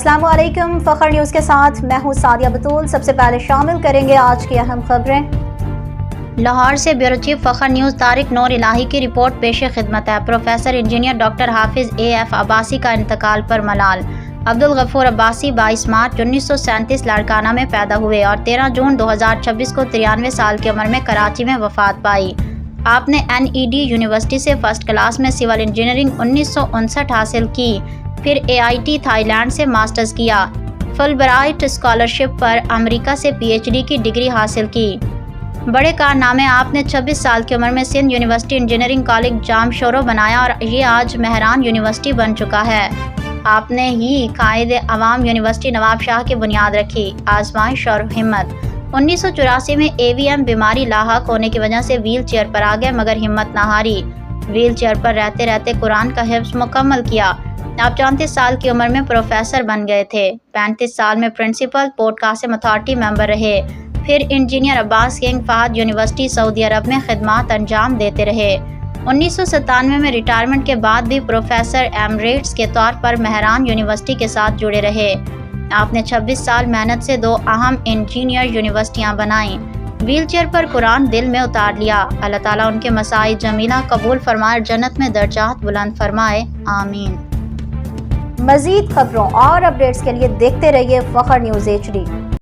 السلام علیکم، فخر نیوز کے ساتھ میں ہوں سعدیہ بطول۔ سب سے پہلے شامل کریں گے آج کی اہم خبریں۔ لاہور سے بیورو چیف فخر نیوز طارق نور الہی کی رپورٹ پیش خدمت ہے۔ پروفیسر انجینئر ڈاکٹر حافظ اے.ایف عباسی کا انتقال پر ملال۔ عبدالغفور عباسی 22 مارچ 1937 لاڑکانہ میں پیدا ہوئے اور 13 جون 2026 کو 93 سال کی عمر میں کراچی میں وفات پائی۔ آپ نے NED یونیورسٹی سے فرسٹ کلاس میں سول انجینئرنگ 1959 حاصل کی، پھر AIT تھائی لینڈ سے ماسٹرز کیا، فلبرائٹ اسکالرشپ پر امریکہ سے PhD کی ڈگری حاصل کی۔ بڑے کارنامے: آپ نے 26 سال کی عمر میں سندھ یونیورسٹی انجینئرنگ کالج جام شورو بنایا اور یہ آج مہران یونیورسٹی بن چکا ہے۔ آپ نے ہی قائد عوام یونیورسٹی نواب شاہ کی بنیاد رکھی۔ آزمائش اور ہمت: 1984 میں AVM بیماری لاحق ہونے کی وجہ سے ویل چیئر پر آ گئے مگر ہمت نہ ہاری۔ ویل چیئر پر رہتے رہتے قرآن کا حفظ مکمل کیا۔ آپ 34 سال کی عمر میں پروفیسر بن گئے تھے۔ 35 سال میں پرنسپل پورٹ قاسم اتھارٹی ممبر رہے، پھر انجینئر عباس کنگ فہد یونیورسٹی سعودی عرب میں خدمات انجام دیتے رہے۔ 1997 میں ریٹائرمنٹ کے بعد بھی پروفیسر ایمریٹس کے طور پر مہران یونیورسٹی کے ساتھ جڑے رہے۔ آپ نے 26 سال محنت سے 2 اہم انجینئر یونیورسٹیاں بنائیں۔ ویل چیئر پر قرآن دل میں اتار لیا۔ اللہ تعالیٰ ان کے مساعی جمیلہ قبول فرمائے اور جنت میں درجات بلند فرمائے، آمین۔ مزید خبروں اور اپڈیٹس کے لیے دیکھتے رہیے فخر نیوز HD۔